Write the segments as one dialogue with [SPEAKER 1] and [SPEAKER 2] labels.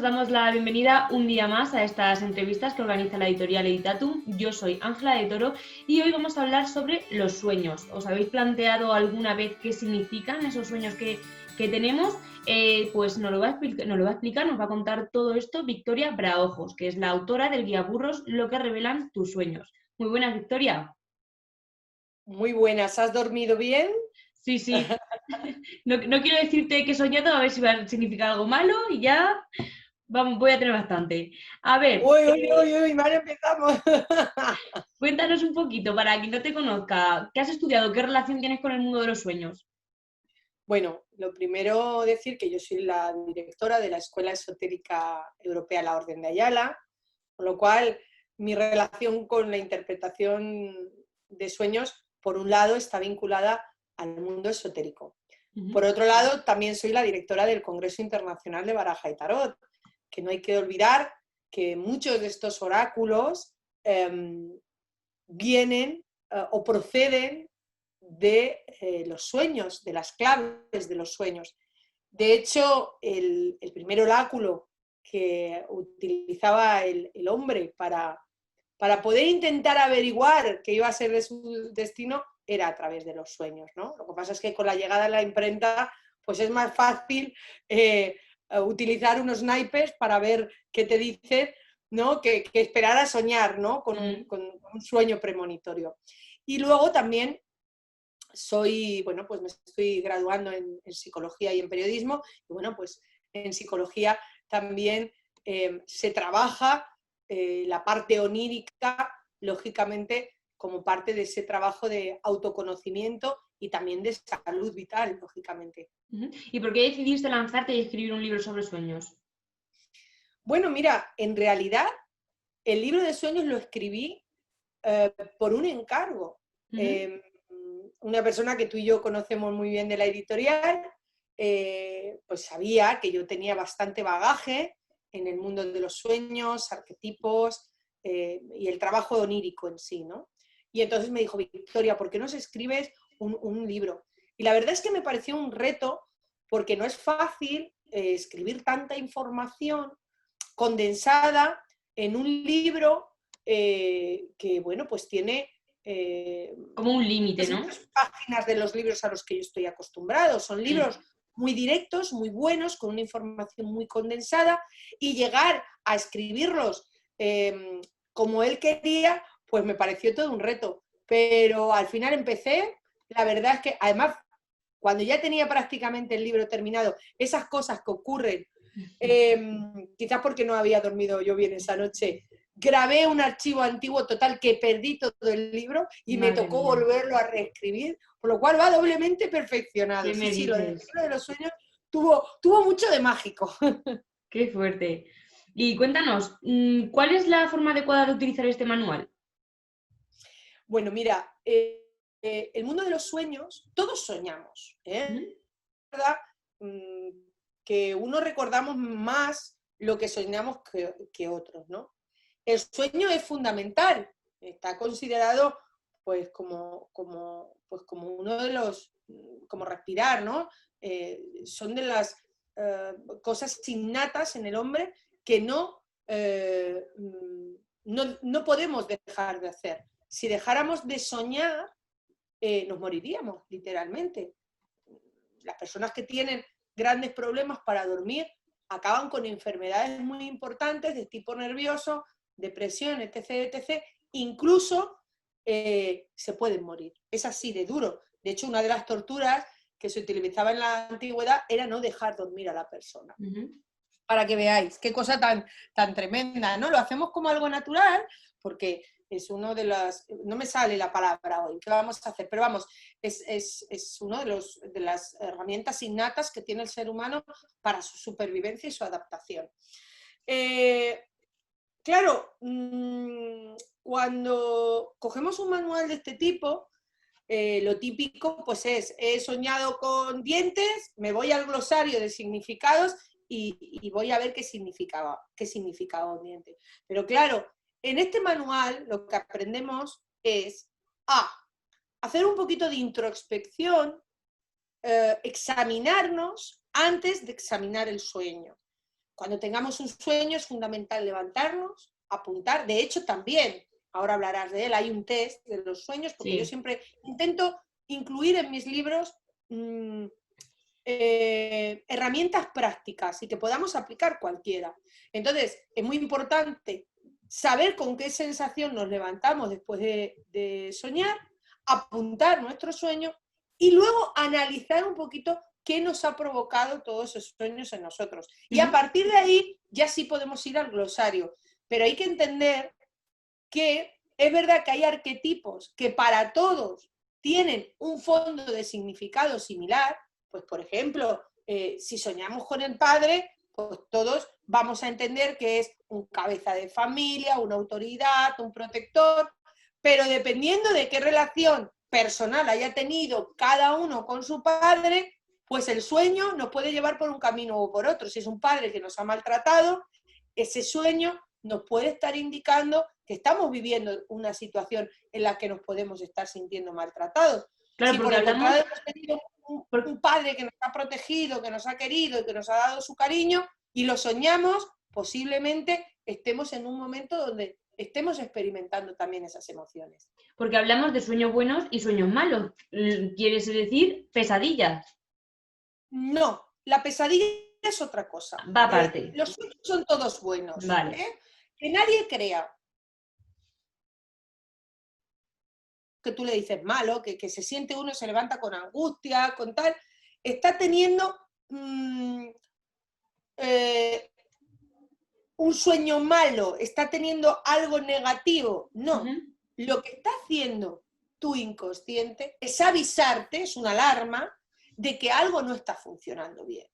[SPEAKER 1] damos la bienvenida un día más a estas entrevistas que organiza la editorial Editatum. Yo soy Ángela de Toro y hoy vamos a hablar sobre los sueños. ¿Os habéis planteado alguna vez qué significan esos sueños que tenemos? Pues nos lo va a explicar, nos va a contar todo esto Victoria Braojos, que es la autora del guía burros Lo que revelan tus sueños. Muy buenas, Victoria.
[SPEAKER 2] Muy buenas, ¿has dormido bien?
[SPEAKER 1] Sí, sí. No quiero decirte que he soñado, a ver si va a significar algo malo y ya voy a tener bastante. A ver,
[SPEAKER 2] Uy, uy, uy, uy, mal empezamos.
[SPEAKER 1] cuéntanos un poquito, para quien no te conozca, ¿qué has estudiado? ¿Qué relación tienes con el mundo de los sueños?
[SPEAKER 2] Bueno, lo primero decir que yo soy la directora de la Escuela Esotérica Europea La Orden de Ayala, con lo cual mi relación con la interpretación de sueños, por un lado, está vinculada al mundo esotérico. Por otro lado, también soy la directora del Congreso Internacional de Baraja y Tarot, que no hay que olvidar que muchos de estos oráculos vienen o proceden de los sueños, de las claves de los sueños. De hecho, el primer oráculo que utilizaba el hombre para poder intentar averiguar qué iba a ser de su destino era a través de los sueños, ¿no? Lo que pasa es que con la llegada de la imprenta, pues es más fácil utilizar unos naipes para ver qué te dice, ¿no? Que esperar a soñar, ¿no? Con un sueño premonitorio. Y luego también pues me estoy graduando en psicología y en periodismo, y bueno, pues en psicología también se trabaja la parte onírica, lógicamente, como parte de ese trabajo de autoconocimiento y también de salud vital, lógicamente.
[SPEAKER 1] ¿Y por qué decidiste lanzarte y escribir un libro sobre sueños?
[SPEAKER 2] Bueno, mira, en realidad el libro de sueños lo escribí por un encargo. Una persona que tú y yo conocemos muy bien de la editorial, pues sabía que yo tenía bastante bagaje en el mundo de los sueños, arquetipos y el trabajo onírico en sí, ¿no? Y entonces me dijo, Victoria, ¿por qué no escribes un libro? Y la verdad es que me pareció un reto porque no es fácil escribir tanta información condensada en un libro que, bueno, pues tiene
[SPEAKER 1] Como un límite, ¿no?
[SPEAKER 2] muchas páginas de los libros a los que yo estoy acostumbrado. Son libros muy directos, muy buenos, con una información muy condensada, y llegar a escribirlos como él quería, pues me pareció todo un reto. Pero al final empecé, la verdad es que además, cuando ya tenía prácticamente el libro terminado, esas cosas que ocurren, quizás porque no había dormido yo bien esa noche, grabé un archivo antiguo total que perdí todo el libro y me
[SPEAKER 1] Madre
[SPEAKER 2] tocó
[SPEAKER 1] mía,
[SPEAKER 2] volverlo a reescribir, por lo cual va doblemente perfeccionado.
[SPEAKER 1] ¿qué me
[SPEAKER 2] Sí, sí, lo del
[SPEAKER 1] dices?
[SPEAKER 2] libro de los sueños tuvo mucho de mágico.
[SPEAKER 1] Qué fuerte. Y cuéntanos, ¿cuál es la forma adecuada de utilizar este manual?
[SPEAKER 2] Bueno, mira, el mundo de los sueños, todos soñamos, ¿eh? ¿Verdad? Mm, que uno recordamos más lo que soñamos que otros, ¿no? El sueño es fundamental, está considerado pues como uno de los, como respirar, ¿no? Son de las cosas innatas en el hombre que no podemos dejar de hacer. Si dejáramos de soñar, nos moriríamos, literalmente. Las personas que tienen grandes problemas para dormir acaban con enfermedades muy importantes de tipo nervioso, depresión, etc., etc., incluso se pueden morir. Es así de duro. De hecho, una de las torturas que se utilizaba en la antigüedad era no dejar dormir a la persona. Para que veáis qué cosa tan tremenda, ¿no? Lo hacemos como algo natural, porque es uno de las, no me sale la palabra hoy, ¿qué vamos a hacer? Pero vamos, es uno de las herramientas innatas que tiene el ser humano para su supervivencia y su adaptación. Claro, cuando cogemos un manual de este tipo, lo típico pues es, he soñado con dientes, me voy al glosario de significados y voy a ver qué significaba un diente. Pero claro, en este manual lo que aprendemos es a hacer un poquito de introspección, examinarnos antes de examinar el sueño. cuando tengamos un sueño es fundamental levantarnos, apuntar. De hecho, también, ahora hablarás de él, hay un test de los sueños, porque yo siempre intento incluir en mis libros herramientas prácticas y que podamos aplicar cualquiera. Entonces, es muy importante saber con qué sensación nos levantamos después de soñar, apuntar nuestro sueño y luego analizar un poquito qué nos ha provocado todos esos sueños en nosotros. Y a partir de ahí ya sí podemos ir al glosario. Pero hay que entender que es verdad que hay arquetipos que para todos tienen un fondo de significado similar. Pues, por ejemplo, si soñamos con el padre, pues todos vamos a entender que es un cabeza de familia, una autoridad, un protector, pero dependiendo de qué relación personal haya tenido cada uno con su padre, pues el sueño nos puede llevar por un camino o por otro. Si es un padre que nos ha maltratado, ese sueño nos puede estar indicando que estamos viviendo una situación en la que nos podemos estar sintiendo maltratados.
[SPEAKER 1] Claro,
[SPEAKER 2] si por el contrario hemos tenido un padre que nos ha protegido, que nos ha querido y que nos ha dado su cariño y lo soñamos, posiblemente estemos en un momento donde estemos experimentando también esas emociones.
[SPEAKER 1] Porque hablamos de sueños buenos y sueños malos. ¿Quieres decir pesadillas?
[SPEAKER 2] No, la pesadilla es otra cosa.
[SPEAKER 1] Va aparte.
[SPEAKER 2] Los sueños son todos buenos.
[SPEAKER 1] Vale.
[SPEAKER 2] Que nadie crea que tú le dices malo, que se siente uno, se levanta con angustia, con tal, está teniendo un sueño malo, está teniendo algo negativo. No, lo que está haciendo tu inconsciente es avisarte, es una alarma, de que algo no está funcionando bien.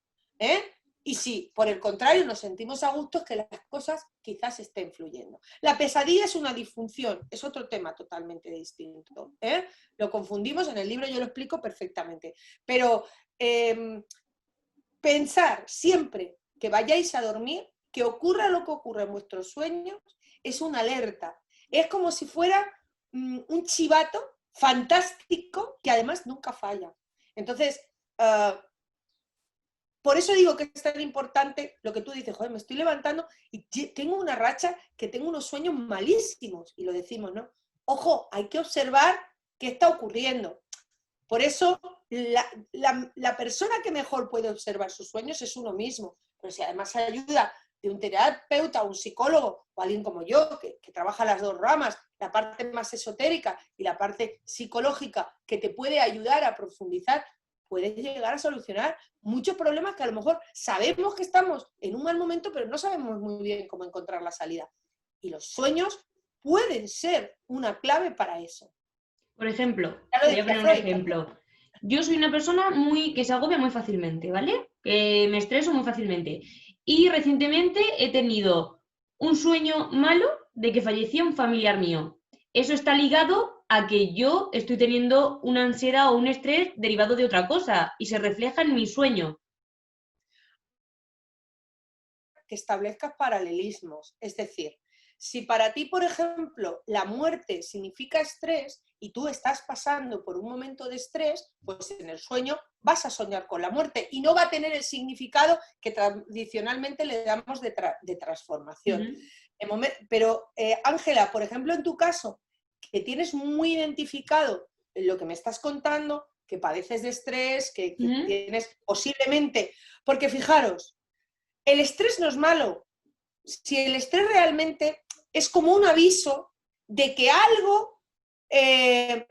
[SPEAKER 2] Y si, por el contrario, nos sentimos a gusto, es que las cosas quizás estén fluyendo. La pesadilla es una disfunción, es otro tema totalmente distinto. Lo confundimos, en el libro yo lo explico perfectamente. Pero pensar siempre que vayáis a dormir, que ocurra lo que ocurra en vuestros sueños, es una alerta. Es como si fuera un chivato fantástico que además nunca falla. Entonces, por eso digo que es tan importante lo que tú dices, joder, me estoy levantando y tengo una racha que tengo unos sueños malísimos, y lo decimos, ¿no? Ojo, hay que observar qué está ocurriendo. Por eso, la persona que mejor puede observar sus sueños es uno mismo. Pero si además hay ayuda de un terapeuta, un psicólogo, o alguien como yo, que trabaja las dos ramas, la parte más esotérica y la parte psicológica, que te puede ayudar a profundizar, puedes llegar a solucionar muchos problemas que a lo mejor sabemos que estamos en un mal momento, pero no sabemos muy bien cómo encontrar la salida. Y los sueños pueden ser una clave para eso.
[SPEAKER 1] Por ejemplo, voy a poner un ejemplo. Yo soy una persona que se agobia muy fácilmente, ¿vale? Que me estreso muy fácilmente. Y recientemente he tenido un sueño malo de que fallecía un familiar mío. Eso está ligado a que yo estoy teniendo una ansiedad o un estrés derivado de otra cosa y se refleja en mi sueño.
[SPEAKER 2] Que establezcas paralelismos, es decir, si para ti, por ejemplo, la muerte significa estrés y tú estás pasando por un momento de estrés, pues en el sueño vas a soñar con la muerte y no va a tener el significado que tradicionalmente le damos de transformación. Pero, Ángela, por ejemplo, en tu caso, que tienes muy identificado lo que me estás contando, que padeces de estrés, que tienes posiblemente, porque fijaros, el estrés no es malo. Si el estrés realmente es como un aviso de que algo, es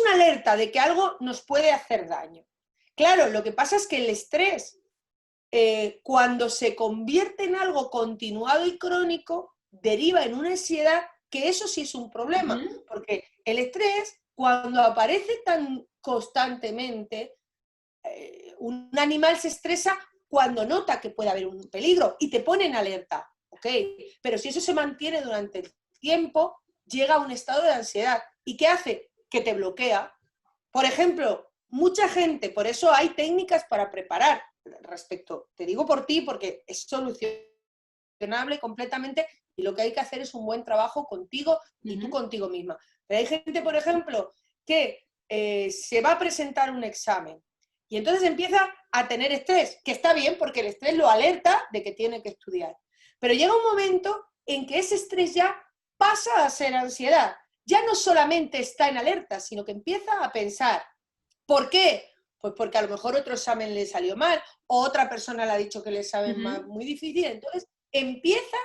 [SPEAKER 2] una alerta de que algo nos puede hacer daño. Claro, lo que pasa es que el estrés, cuando se convierte en algo continuado y crónico, deriva en una ansiedad, que eso sí es un problema, porque el estrés, cuando aparece tan constantemente, un animal se estresa cuando nota que puede haber un peligro y te pone en alerta, ¿ok? Pero si eso se mantiene durante el tiempo, llega a un estado de ansiedad. ¿Y qué hace? Que te bloquea. Por ejemplo, mucha gente, por eso hay técnicas para preparar respecto, te digo por ti porque es solucionable completamente y lo que hay que hacer es un buen trabajo contigo y tú contigo misma. Pero hay gente, por ejemplo, que se va a presentar un examen Y entonces empieza a tener estrés, que está bien porque el estrés lo alerta de que tiene que estudiar. Pero llega un momento en que ese estrés ya pasa a ser ansiedad. Ya no solamente está en alerta, sino que empieza a pensar, ¿por qué? Pues porque a lo mejor otro examen le salió mal, o otra persona le ha dicho que el examen es muy difícil. Entonces empieza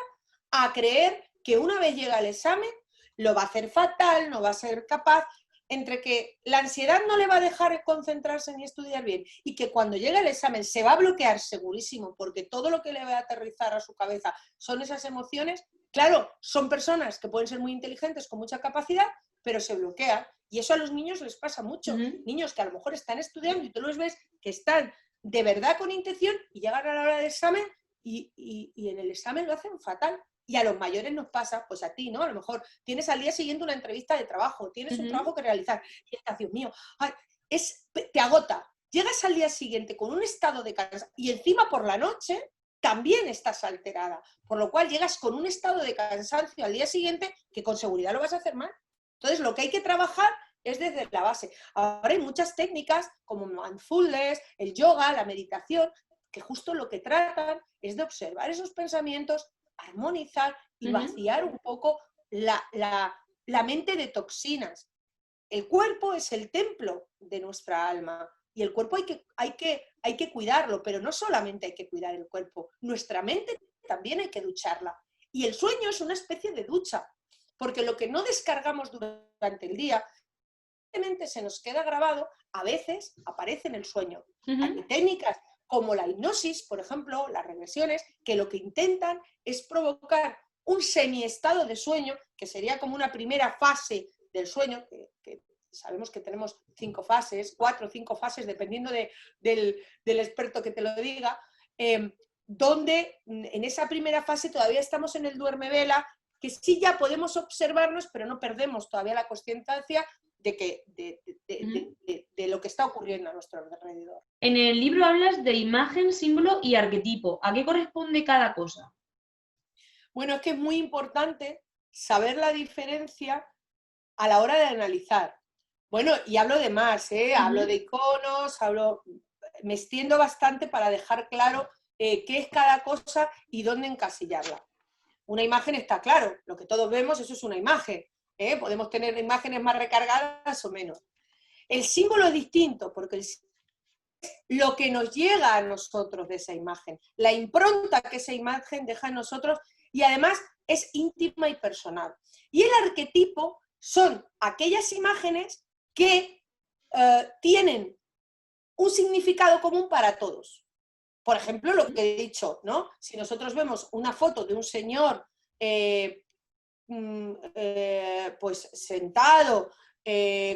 [SPEAKER 2] a creer que una vez llega el examen lo va a hacer fatal, no va a ser capaz, entre que la ansiedad no le va a dejar concentrarse ni estudiar bien y que cuando llegue el examen se va a bloquear segurísimo porque todo lo que le va a aterrizar a su cabeza son esas emociones. Claro, son personas que pueden ser muy inteligentes, con mucha capacidad, pero se bloquean. Y eso a los niños les pasa mucho. Niños que a lo mejor están estudiando y tú los ves que están de verdad con intención y llegan a la hora del examen y en el examen lo hacen fatal. Y a los mayores nos pasa, pues a ti, ¿no? A lo mejor tienes al día siguiente una entrevista de trabajo, tienes un trabajo que realizar y estás, Dios mío, ay, te agota. Llegas al día siguiente con un estado de cansancio y encima por la noche también estás alterada, por lo cual llegas con un estado de cansancio al día siguiente que con seguridad lo vas a hacer mal. Entonces, lo que hay que trabajar es desde la base. Ahora hay muchas técnicas como mindfulness, el yoga, la meditación, que justo lo que tratan es de observar esos pensamientos, armonizar y vaciar un poco la mente de toxinas. El cuerpo es el templo de nuestra alma y el cuerpo hay que cuidarlo, pero no solamente hay que cuidar el cuerpo, nuestra mente también hay que ducharla. Y el sueño es una especie de ducha, porque lo que no descargamos durante el día, simplemente se nos queda grabado, a veces aparece en el sueño. Hay técnicas como la hipnosis, por ejemplo, las regresiones, que lo que intentan es provocar un semiestado de sueño, que sería como una primera fase del sueño, que sabemos que tenemos 5 fases, 4 o 5 fases, dependiendo del experto que te lo diga, donde en esa primera fase todavía estamos en el duerme-vela, que sí ya podemos observarnos, pero no perdemos todavía la consciencia de lo que está ocurriendo a nuestro alrededor.
[SPEAKER 1] En el libro hablas de imagen, símbolo y arquetipo. ¿A qué corresponde cada cosa?
[SPEAKER 2] Bueno, es que es muy importante saber la diferencia a la hora de analizar. Bueno, y hablo de más, hablo de iconos, me extiendo bastante para dejar claro qué es cada cosa y dónde encasillarla. Una imagen está claro, lo que todos vemos, eso es una imagen. Podemos tener imágenes más recargadas o menos. El símbolo es distinto, porque lo que nos llega a nosotros de esa imagen, la impronta que esa imagen deja en nosotros y además es íntima y personal. Y el arquetipo son aquellas imágenes que tienen un significado común para todos. Por ejemplo, lo que he dicho, ¿no? Si nosotros vemos una foto de un señor pues sentado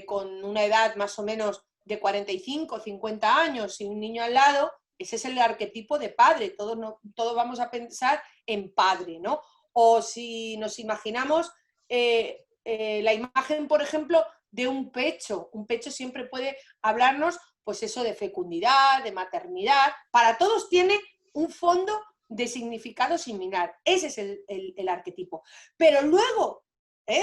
[SPEAKER 2] con una edad más o menos de 45, 50 años y un niño al lado, ese es el arquetipo de padre, todos vamos a pensar en padre, ¿no? O si nos imaginamos la imagen, por ejemplo, de un pecho siempre puede hablarnos, pues eso, de fecundidad, de maternidad, para todos tiene un fondo de significado similar, ese es el arquetipo. Pero luego,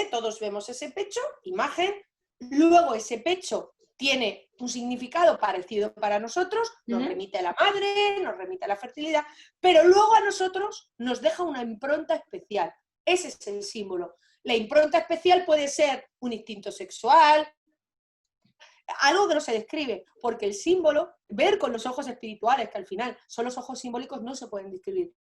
[SPEAKER 2] todos vemos ese pecho, imagen, luego ese pecho tiene un significado parecido para nosotros, nos remite a la madre, nos remite a la fertilidad, pero luego a nosotros nos deja una impronta especial. Ese es el símbolo. La impronta especial puede ser un instinto sexual, algo que no se describe, porque el símbolo, ver con los ojos espirituales, que al final son los ojos simbólicos, no se pueden describir.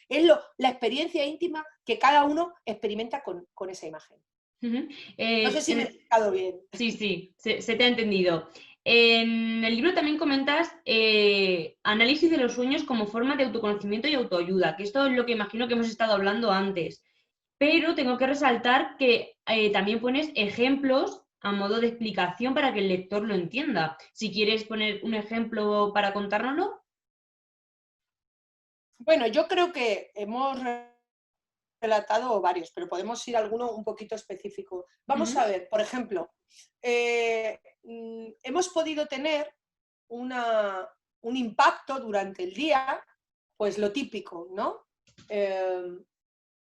[SPEAKER 2] Es la experiencia íntima que cada uno experimenta con esa imagen. No sé si me he explicado bien.
[SPEAKER 1] Sí, se te ha entendido. En el libro también comentas análisis de los sueños como forma de autoconocimiento y autoayuda, que esto es lo que imagino que hemos estado hablando antes. Pero tengo que resaltar que también pones ejemplos a modo de explicación para que el lector lo entienda. Si quieres poner un ejemplo para contárnoslo.
[SPEAKER 2] Bueno, yo creo que hemos relatado varios, pero podemos ir a alguno un poquito específico. Vamos a ver, por ejemplo, hemos podido tener un impacto durante el día, pues lo típico, ¿no?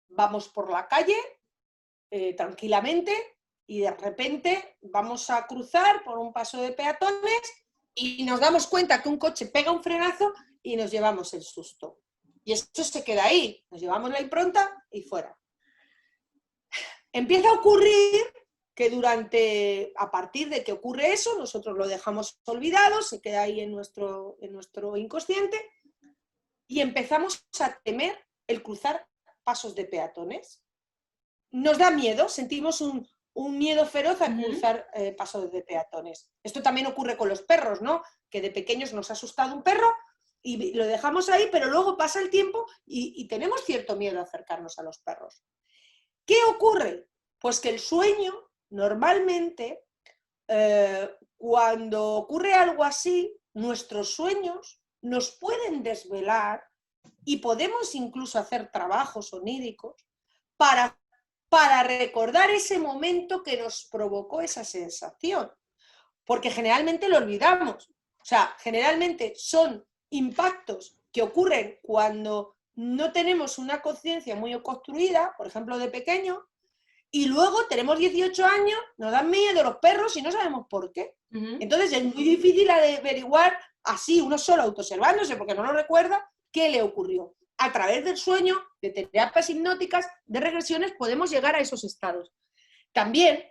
[SPEAKER 2] Vamos por la calle tranquilamente y de repente vamos a cruzar por un paso de peatones y nos damos cuenta que un coche pega un frenazo y nos llevamos el susto. Y eso se queda ahí, nos llevamos la impronta y fuera. Empieza a ocurrir que a partir de que ocurre eso, nosotros lo dejamos olvidado, se queda ahí en nuestro inconsciente y empezamos a temer el cruzar pasos de peatones. Nos da miedo, sentimos un miedo feroz a cruzar pasos de peatones. Esto también ocurre con los perros, ¿no? Que de pequeños nos ha asustado un perro y lo dejamos ahí, pero luego pasa el tiempo y tenemos cierto miedo a acercarnos a los perros. ¿Qué ocurre? Pues que el sueño, normalmente, cuando ocurre algo así, nuestros sueños nos pueden desvelar y podemos incluso hacer trabajos oníricos para recordar ese momento que nos provocó esa sensación. Porque generalmente lo olvidamos. O sea, generalmente son impactos que ocurren cuando no tenemos una conciencia muy construida, por ejemplo, de pequeño, y luego tenemos 18 años, nos dan miedo los perros y no sabemos por qué. Entonces es muy difícil averiguar así, uno solo autoobservándose, porque no lo recuerda, qué le ocurrió. A través del sueño, de terapias hipnóticas, de regresiones, podemos llegar a esos estados. También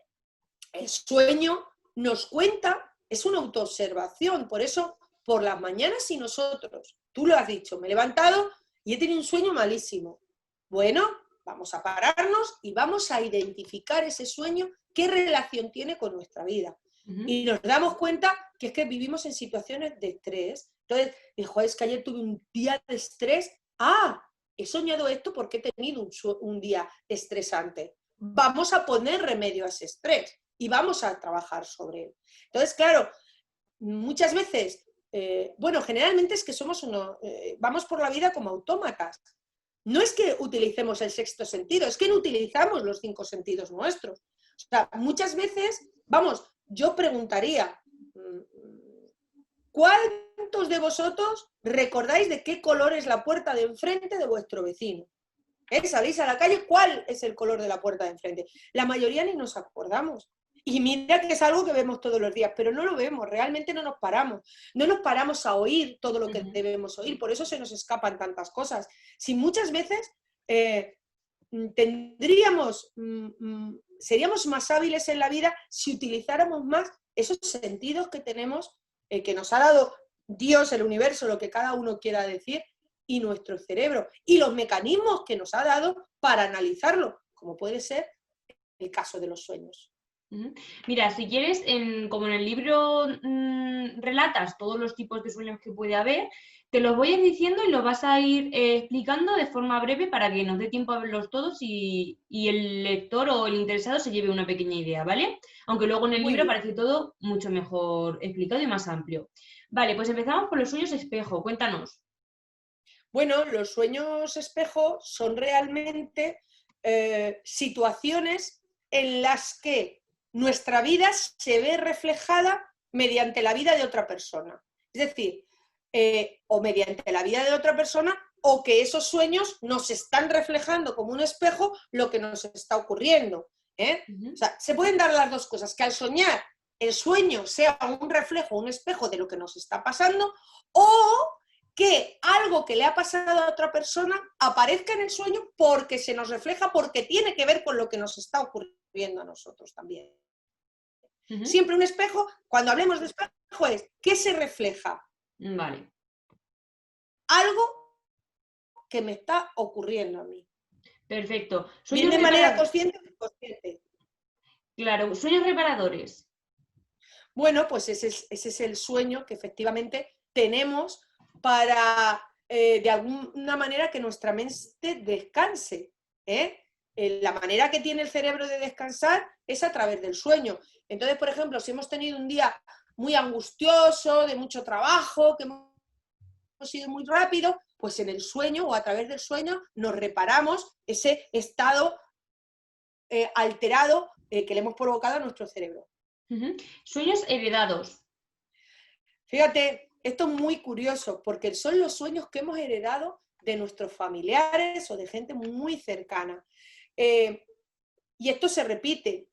[SPEAKER 2] el sueño nos cuenta, es una autoobservación, por eso por las mañanas si nosotros, tú lo has dicho, me he levantado y he tenido un sueño malísimo. Bueno, vamos a pararnos y vamos a identificar ese sueño, qué relación tiene con nuestra vida. Y nos damos cuenta que es que vivimos en situaciones de estrés. Entonces, dijo, es que ayer tuve un día de estrés. Ah, he soñado esto porque he tenido un día estresante. Vamos a poner remedio a ese estrés y vamos a trabajar sobre él. Entonces, claro, muchas veces, bueno, generalmente es que vamos por la vida como autómatas. No es que utilicemos el sexto sentido, es que no utilizamos los 5 sentidos nuestros. O sea, muchas veces, vamos, yo preguntaría, ¿cuántos de vosotros recordáis de qué color es la puerta de enfrente de vuestro vecino? Salís a la calle, ¿cuál es el color de la puerta de enfrente? La mayoría ni nos acordamos. Y mira que es algo que vemos todos los días, pero no lo vemos, realmente no nos paramos. No nos paramos a oír todo lo que debemos oír, por eso se nos escapan tantas cosas. Si muchas veces seríamos más hábiles en la vida si utilizáramos más esos sentidos que tenemos, que nos ha dado Dios, el universo, lo que cada uno quiera decir, y nuestro cerebro, y los mecanismos que nos ha dado para analizarlo, como puede ser el caso de los sueños.
[SPEAKER 1] Mira, si quieres, como en el libro relatas todos los tipos de sueños que puede haber, te los voy a ir diciendo y los vas a ir explicando de forma breve para que nos dé tiempo a verlos todos y el lector o el interesado se lleve una pequeña idea, ¿vale? Aunque luego en el libro parece todo mucho mejor explicado y más amplio. Vale, pues empezamos por los sueños espejo, cuéntanos.
[SPEAKER 2] Bueno, los sueños espejo son realmente situaciones en las que nuestra vida se ve reflejada mediante la vida de otra persona. Es decir, o mediante la vida de otra persona, o que esos sueños nos están reflejando como un espejo lo que nos está ocurriendo. O sea, se pueden dar las dos cosas, que al soñar el sueño sea un reflejo, un espejo de lo que nos está pasando, o que algo que le ha pasado a otra persona aparezca en el sueño porque se nos refleja, porque tiene que ver con lo que nos está ocurriendo a nosotros también. Siempre un espejo, cuando hablemos de espejo, es ¿qué se refleja?
[SPEAKER 1] Vale.
[SPEAKER 2] Algo que me está ocurriendo a mí.
[SPEAKER 1] Perfecto.
[SPEAKER 2] Bien de manera consciente o inconsciente.
[SPEAKER 1] Claro, sueños reparadores.
[SPEAKER 2] Bueno, pues ese es el sueño que efectivamente tenemos para, de alguna manera, que nuestra mente descanse. La manera que tiene el cerebro de descansar es a través del sueño. Entonces, por ejemplo, si hemos tenido un día muy angustioso, de mucho trabajo, que hemos ido muy rápido, pues en el sueño o a través del sueño nos reparamos ese estado alterado que le hemos provocado a nuestro cerebro.
[SPEAKER 1] Sueños heredados.
[SPEAKER 2] Fíjate, esto es muy curioso porque son los sueños que hemos heredado de nuestros familiares o de gente muy cercana. Y esto se repite.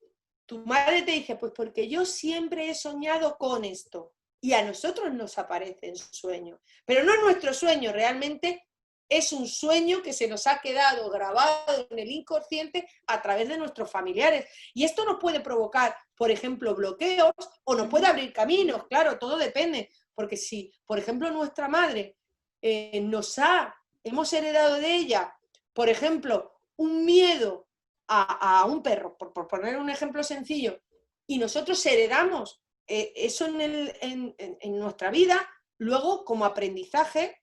[SPEAKER 2] Tu madre te dice, pues porque yo siempre he soñado con esto. y a nosotros nos aparece en sueños. Pero no es nuestro sueño, realmente es un sueño que se nos ha quedado grabado en el inconsciente a través de nuestros familiares. Y esto nos puede provocar, por ejemplo, bloqueos o nos puede abrir caminos, claro, todo depende. Porque si, por ejemplo, nuestra madre hemos heredado de ella, por ejemplo, un miedo a un perro, por poner un ejemplo sencillo, y nosotros heredamos eso en nuestra vida, luego como aprendizaje,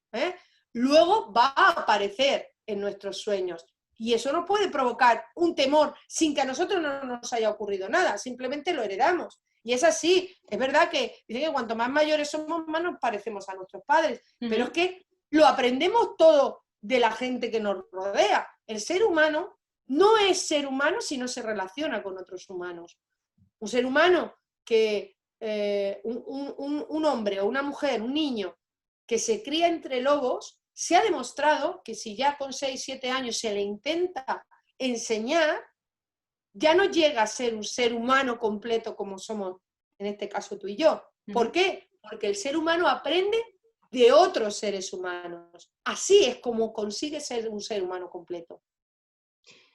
[SPEAKER 2] luego va a aparecer en nuestros sueños. Y eso nos puede provocar un temor sin que a nosotros no nos haya ocurrido nada, simplemente lo heredamos. Y es así, es verdad que dicen que cuanto más mayores somos, más nos parecemos a nuestros padres, pero es que lo aprendemos todo de la gente que nos rodea. El ser humano no es ser humano si no se relaciona con otros humanos. Un ser humano que, un hombre o una mujer, un niño que se cría entre lobos, se ha demostrado que si ya con 6, 7 años se le intenta enseñar, ya no llega a ser un ser humano completo como somos, en este caso tú y yo. ¿Por qué? Porque el ser humano aprende de otros seres humanos. Así es como consigue ser un ser humano completo.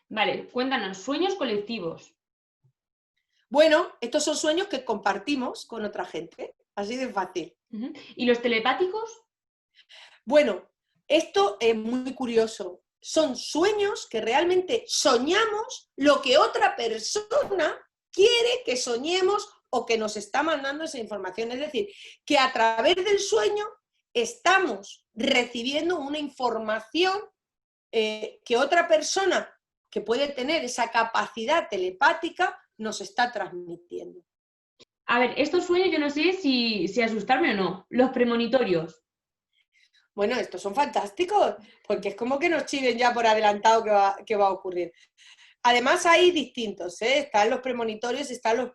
[SPEAKER 1] Vale, cuéntanos, sueños colectivos.
[SPEAKER 2] Bueno, estos son sueños que compartimos con otra gente, así de fácil.
[SPEAKER 1] ¿Y los telepáticos?
[SPEAKER 2] Bueno, esto es muy curioso. Son sueños que realmente soñamos lo que otra persona quiere que soñemos o que nos está mandando esa información. Es decir, que a través del sueño estamos recibiendo una información que otra persona que puede tener esa capacidad telepática nos está transmitiendo.
[SPEAKER 1] A ver, estos sueños yo no sé si asustarme o no. Los premonitorios.
[SPEAKER 2] Bueno, estos son fantásticos, porque es como que nos chiven ya por adelantado que va a ocurrir. Además hay distintos, ¿eh? Están los premonitorios, están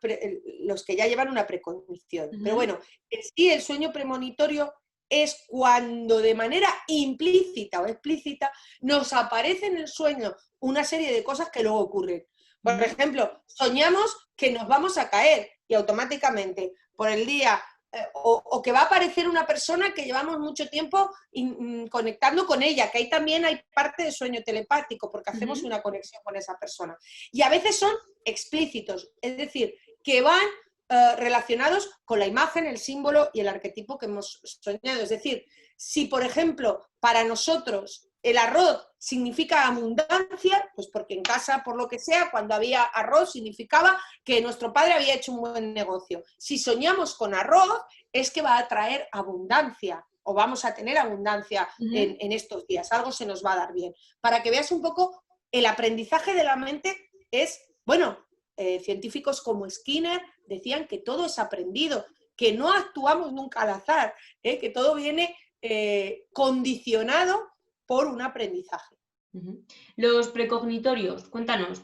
[SPEAKER 2] los que ya llevan una precognición. Pero bueno, en sí el sueño premonitorio es cuando de manera implícita o explícita nos aparece en el sueño una serie de cosas que luego ocurren. Por ejemplo, soñamos que nos vamos a caer y automáticamente por el día o que va a aparecer una persona que llevamos mucho tiempo conectando con ella, que ahí también hay parte de sueño telepático, porque hacemos una conexión con esa persona. Y a veces son explícitos, es decir, que van relacionados con la imagen, el símbolo y el arquetipo que hemos soñado. Es decir, si por ejemplo para nosotros el arroz significa abundancia, pues porque en casa, por lo que sea, cuando había arroz significaba que nuestro padre había hecho un buen negocio. Si soñamos con arroz, es que va a traer abundancia o vamos a tener abundancia en estos días, algo se nos va a dar bien. Para que veas un poco, el aprendizaje de la mente es, bueno, científicos como Skinner decían que todo es aprendido, que no actuamos nunca al azar, que todo viene condicionado por un aprendizaje.
[SPEAKER 1] Los precognitorios, cuéntanos.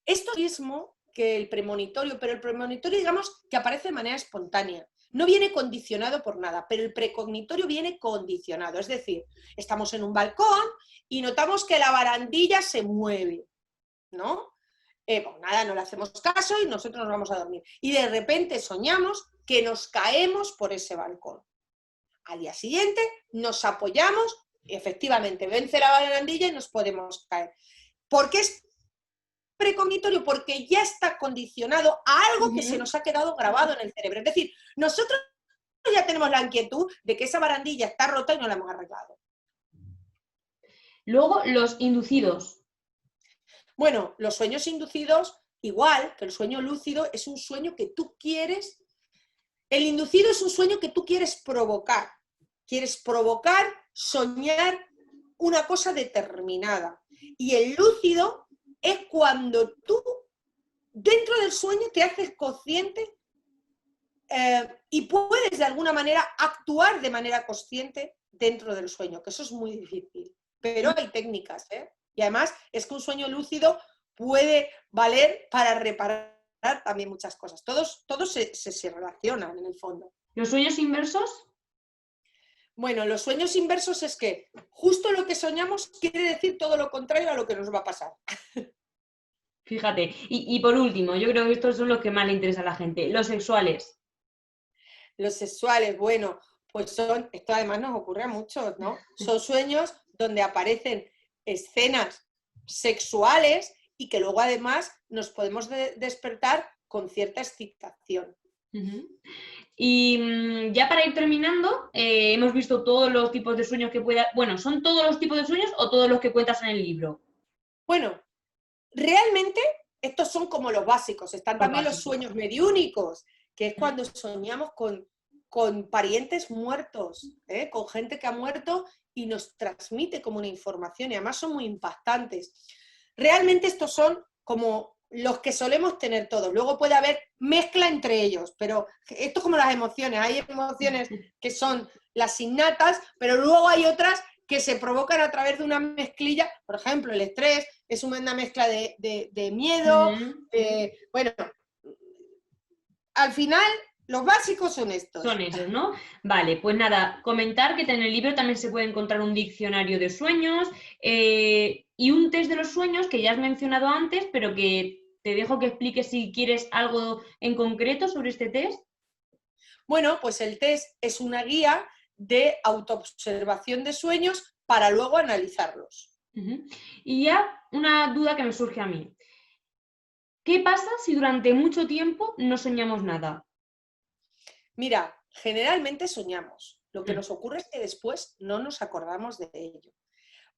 [SPEAKER 2] Esto mismo que el premonitorio, pero el premonitorio digamos que aparece de manera espontánea. No viene condicionado por nada, pero el precognitorio viene condicionado. Es decir, estamos en un balcón y notamos que la barandilla se mueve, ¿no? Pues nada, no le hacemos caso y nosotros nos vamos a dormir. Y de repente soñamos que nos caemos por ese balcón. Al día siguiente nos apoyamos, y efectivamente vence la barandilla y nos podemos caer. ¿Por qué es precognitorio? Porque ya está condicionado a algo que se nos ha quedado grabado en el cerebro. Es decir, nosotros ya tenemos la inquietud de que esa barandilla está rota y no la hemos arreglado.
[SPEAKER 1] Luego, los inducidos.
[SPEAKER 2] Bueno, los sueños inducidos, igual que el sueño lúcido, es un sueño que tú quieres. El inducido es un sueño que tú quieres provocar. Quieres provocar, soñar una cosa determinada. Y el lúcido es cuando tú, dentro del sueño, te haces consciente y puedes de alguna manera actuar de manera consciente dentro del sueño, que eso es muy difícil. Pero hay técnicas, ¿eh? Y además es que un sueño lúcido puede valer para reparar también muchas cosas. Todos se relacionan en el fondo.
[SPEAKER 1] ¿Los sueños inversos?
[SPEAKER 2] Bueno, los sueños inversos es que justo lo que soñamos quiere decir todo lo contrario a lo que nos va a pasar.
[SPEAKER 1] Fíjate. Y por último, yo creo que estos son los que más le interesa a la gente, los sexuales.
[SPEAKER 2] Los sexuales, bueno, pues esto además nos ocurre a muchos, ¿no? Son sueños donde aparecen escenas sexuales y que luego además nos podemos despertar con cierta excitación.
[SPEAKER 1] Uh-huh. Y ya para ir terminando, hemos visto todos los tipos de sueños que pueda... Bueno, ¿son todos los tipos de sueños o todos los que cuentas en el libro?
[SPEAKER 2] Bueno, realmente estos son como los básicos. Están también los sueños mediúnicos, que es cuando soñamos con parientes muertos, con gente que ha muerto y nos transmite como una información y además son muy impactantes. Realmente estos son como los que solemos tener todos. Luego puede haber mezcla entre ellos, pero esto es como las emociones. Hay emociones que son las innatas, pero luego hay otras que se provocan a través de una mezclilla. Por ejemplo, el estrés es una mezcla de miedo. Bueno, al final los básicos son estos.
[SPEAKER 1] Son esos, ¿no? Vale, pues nada, comentar que en el libro también se puede encontrar un diccionario de sueños y un test de los sueños que ya has mencionado antes, pero que te dejo que expliques si quieres algo en concreto sobre este test.
[SPEAKER 2] Bueno, pues el test es una guía de autoobservación de sueños para luego analizarlos.
[SPEAKER 1] Y ya una duda que me surge a mí. ¿Qué pasa si durante mucho tiempo no soñamos nada?
[SPEAKER 2] Mira, generalmente soñamos. Lo que nos ocurre es que después no nos acordamos de ello.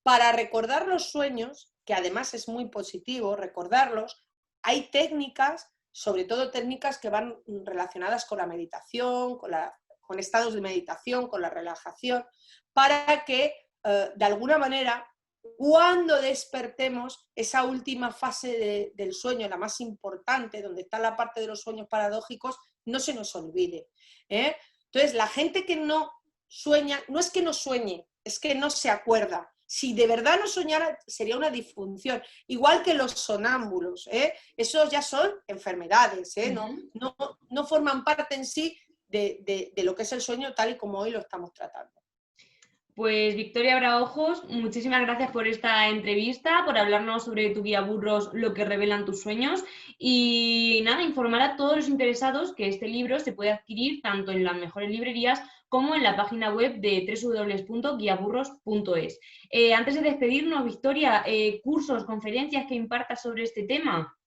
[SPEAKER 2] Para recordar los sueños, que además es muy positivo recordarlos, hay técnicas, sobre todo técnicas que van relacionadas con la meditación, con estados de meditación, con la relajación, para que de alguna manera, cuando despertemos, esa última fase del sueño, la más importante, donde está la parte de los sueños paradójicos, no se nos olvide. Entonces, la gente que no sueña, no es que no sueñe, es que no se acuerda. Si de verdad no soñara, sería una disfunción. Igual que los sonámbulos, esos ya son enfermedades, no forman parte en sí de lo que es el sueño tal y como hoy lo estamos tratando.
[SPEAKER 1] Pues Victoria Braojos, muchísimas gracias por esta entrevista, por hablarnos sobre tu guía burros, lo que revelan tus sueños y nada, informar a todos los interesados que este libro se puede adquirir tanto en las mejores librerías como en la página web de www.guiaburros.es. Antes de despedirnos, Victoria, cursos, conferencias que impartas sobre este tema.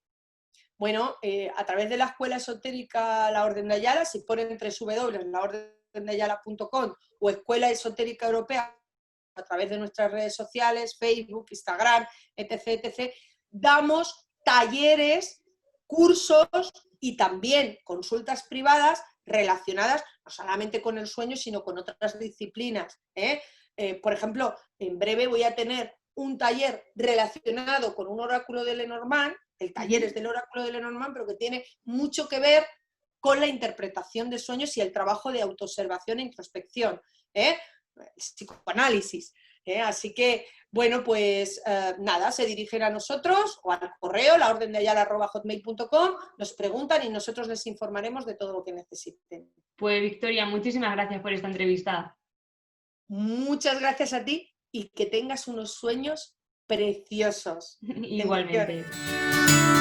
[SPEAKER 2] Bueno, a través de la Escuela Esotérica La Orden de Ayala, si ponen www.laordendeayala.com o Escuela Esotérica Europea a través de nuestras redes sociales, Facebook, Instagram, etc., etc., damos talleres, cursos y también consultas privadas relacionadas no solamente con el sueño, sino con otras disciplinas. Por ejemplo, en breve voy a tener un taller relacionado con un oráculo de Lenormand. El taller es del oráculo de Lenormand, pero que tiene mucho que ver con la interpretación de sueños y el trabajo de autoobservación e introspección, el psicoanálisis. Así que, bueno, pues nada, se dirigen a nosotros o al correo, laordendeayala@hotmail.com, nos preguntan y nosotros les informaremos de todo lo que necesiten.
[SPEAKER 1] Pues Victoria, muchísimas gracias por esta entrevista.
[SPEAKER 2] Muchas gracias a ti y que tengas unos sueños preciosos.
[SPEAKER 1] Igualmente.
[SPEAKER 2] Bendiciones.